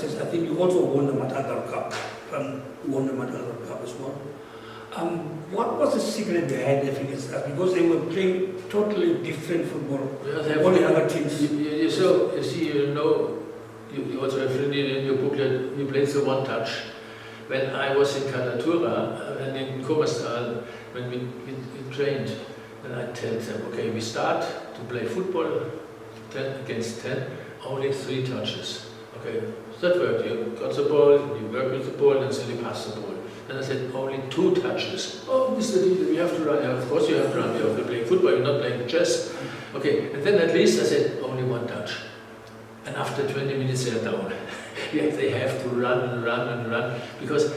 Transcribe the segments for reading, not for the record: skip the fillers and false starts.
I think you also won the Matador Cup, won the Matador Cup as well. What was the secret behind the African Stars? Because they were playing totally different football. Yeah, all the other teams. You see, you also have written in your booklet, you played the one touch. When I was in Kadatura and in Komastal, when we trained, and I tell them, okay, we start to play football 10 against 10, only 3 touches. Okay, that worked. You got the ball, you work with the ball, and then you pass the ball. And I said, only 2 touches. Oh, Mr. Dieter, we have to run. Yeah, of course you have to run. You have to play football, you're not playing chess. Okay, and then at least I said, only 1 touch. And after 20 minutes they are down. Yeah, they have to run and run and run. Because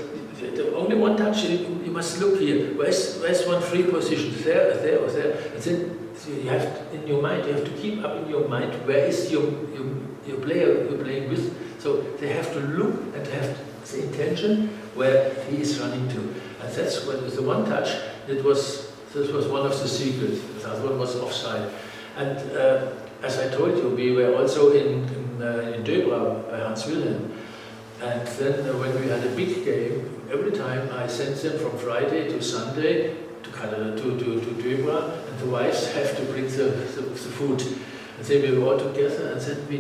only 1 touch, you must look here. Where's one free position? There, there, or there. And then you have in your mind, you have to keep up in your mind where is your player you're playing with. So they have to look and have the intention where he is running to. And that's when with the 1 touch, this was one of the secrets. The other one was offside. And as I told you, we were also in Döbra by Hans Wilhelm. And then when we had a big game, every time I sent them from Friday to Sunday to Döbra, and the wives have to bring the food. And then we were all together, and then we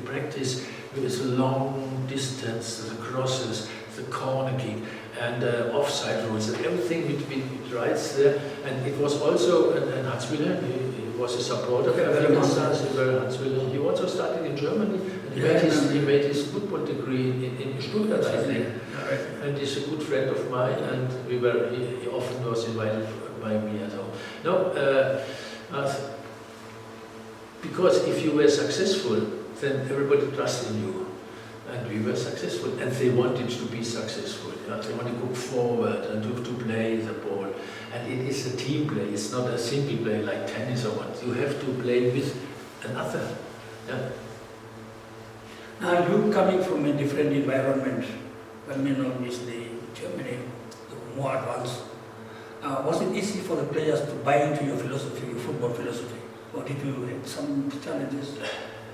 practice with the long distance, the crosses, the corner kick, and offside rules, and everything we writes there. And it was also, and Hans Wilhelm, he was a supporter of African Stars. Hans Wilhelm. He also started in Germany, and he made his football degree in Stuttgart, I think. And he's a good friend of mine, and he often was invited by me at home. No, because if you were successful, then everybody trusted in you. And we were successful, and they wanted to be successful. Yeah? They want to go forward and to play the ball. And it is a team play, it's not a single play like tennis or what. You have to play with another. Yeah? Now you coming from a different environment, I mean obviously Germany, more advanced. Was it easy for the players to buy into your philosophy, your football philosophy? Or did you have some challenges?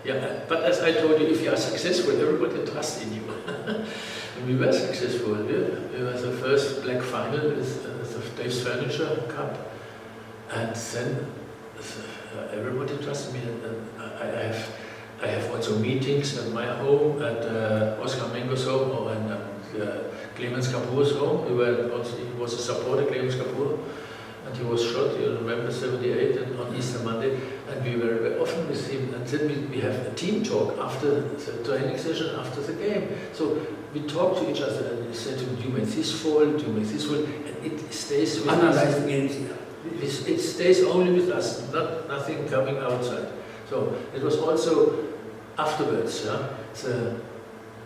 Yeah, but as I told you, if you are successful, everybody trusts in you. And we were successful. We were the first black final with the Dave's Furniture Cup. And then everybody trusts me. And I have also meetings at my home, at Oscar Mengo's home, and Clemens Kapoor's home. He was a supporter, Clemens Kapoor. And he was shot, you remember, 78 and on Easter Monday, and we were very often with him. And then we have a team talk after the training session, after the game. So we talk to each other, and he said to me, "You made this fault, you made this fault," and it stays with us. Games. It stays only with us, nothing coming outside. So it was also afterwards,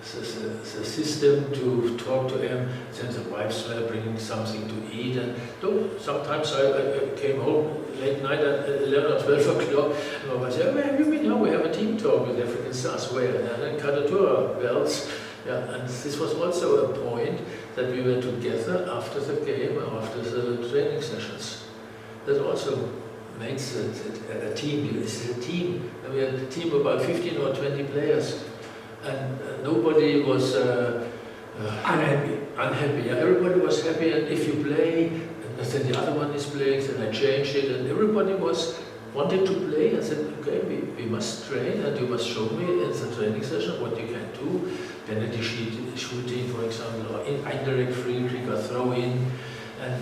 the system to talk to him. Then the wives were bringing something to eat, and sometimes I came home late night at 11 or 12 o'clock, and I said, "Where have you been? We have a team talk with African Stars." Where? And then Kadatura, Wells. Yeah, and this was also a point that we were together after the game or after the training sessions. That also makes a team. It's a team. And we had a team of about 15 or 20 players. And nobody was unhappy. Yeah, everybody was happy, and if you play, and then the other one is playing, then I changed it, and everybody wanted to play. I said, okay, we must train, and you must show me in the training session what you can do. Penalty shooting, for example, or indirect free kick or throw in, and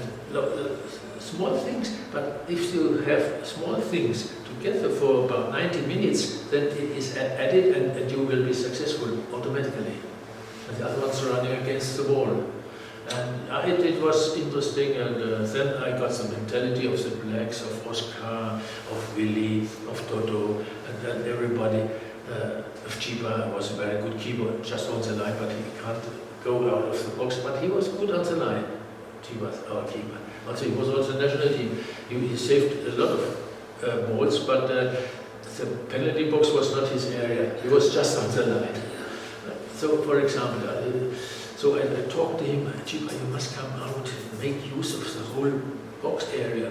small things. But if you have small things together for about 90 minutes, then it is added, and you will be successful automatically. And the other ones running against the wall. And it was interesting, and then I got the mentality of the blacks, of Oscar, of Willie, of Toto, and then everybody. Of Chiba was a very good keeper, just on the line, but he can't go out of the box. But he was good on the line. Chiba, our keeper. Also, he was also national team. He saved a lot of balls, but the penalty box was not his area. He was just on the line. So, for example, I talked to him, "Chiba, you must come out and make use of the whole box area."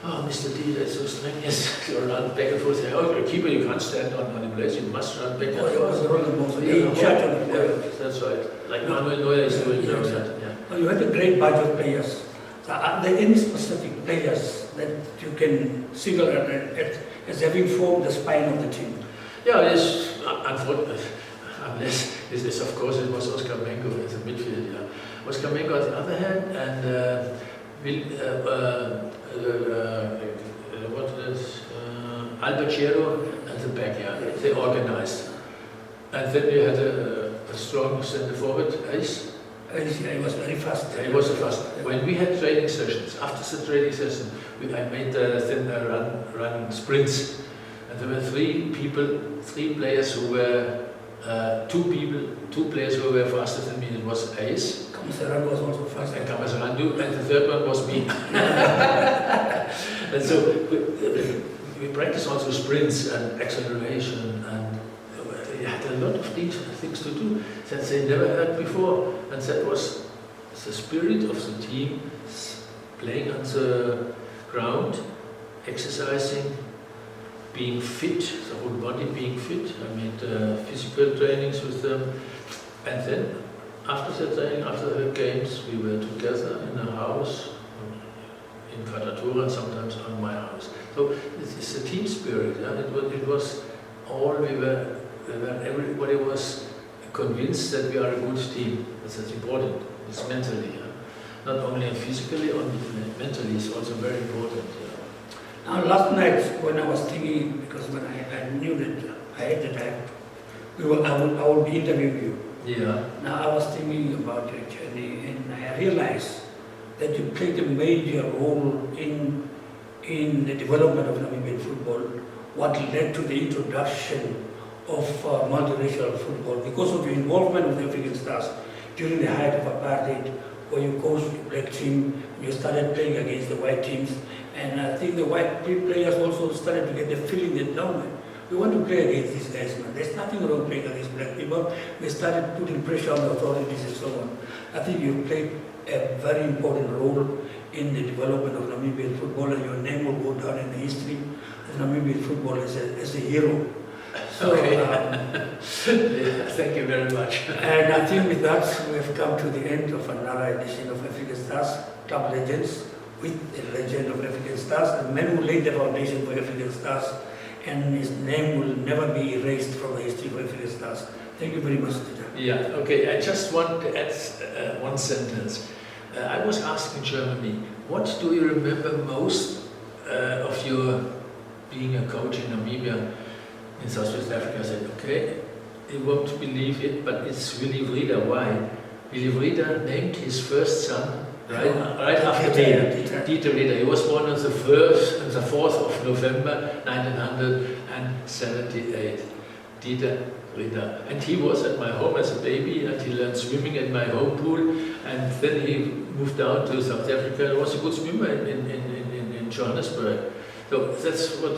oh, Mr. D, that's so strange. Yes, you run back and forth. Oh, the keeper, you can't stand on the place, you must run back and Oh, you was forth. the role model. Yeah, He in charge of the yeah, player. that's right. Like Manuel Neuer is doing Yeah, now. exactly. Yeah. You had a great bunch of players. So are there any specific players that you can single out as having formed the spine of the team? Yeah, yes, unfortunately, unless, of course, it was Oscar Mengo as a midfield. Yeah. Oscar Mengo on the other hand, and Albert Chero at the back, yeah, they organized. And then you had a strong centre forward, Ace. He was very fast. He was fast. When we had training sessions, after the training session, I made then run sprints. And there were three players who were, two players who were faster than me. It was Ace. Camasaran was also fast. And Camasarandu, and the third one was me. And so we practiced also sprints and acceleration, and we had a lot of things to do that they never had before. And that was the spirit of the team, playing on the ground, exercising, being fit, the whole body being fit. I made physical trainings with them, and then after the training, after the games, we were together in a house in Karatura, sometimes on my house. So it's a team spirit. Yeah? It was all everybody was convinced that we are a good team. That's important. It's mentally, yeah? Not only physically, mentally. It's also very important. Yeah? Now, last night when I was thinking, because when I knew that I had the time, I would be interviewing you. Yeah. Now I was thinking about your journey, and I realized that you played a major role in the development of Namibian football. What led to the introduction of multiracial football because of your involvement with the African Stars during the height of apartheid, where you coached the black team, you started playing against the white teams, and I think the white players also started to get the feeling that no man, we want to play against these guys, man. There's nothing wrong playing against black people. They started putting pressure on the authorities and so on. I think you played a very important role in the development of Namibian football, and your name will go down in the history of Namibian football as a hero. So, okay. Thank you very much. And I think with that, we have come to the end of another edition of African Stars, Club Legends, with a legend of African Stars, the man who laid the foundation for African Stars, and his name will never be erased from the history of African Stars. Thank you very much, Peter. Yeah, okay, I just want to add one sentence. I was asked in Germany, what do you remember most of your being a coach in Namibia, in Southwest Africa? I said, okay, you won't believe it, but it's Willy Vrida. Why? Willy Vrida named his first son right after me, Dieter Vrida. He was born on the 4th of November 1978. Dieter Vrida. And he was at my home as a baby, and he learned swimming at my home pool, and then he moved down to South Africa. He was a good swimmer in Johannesburg. So that's what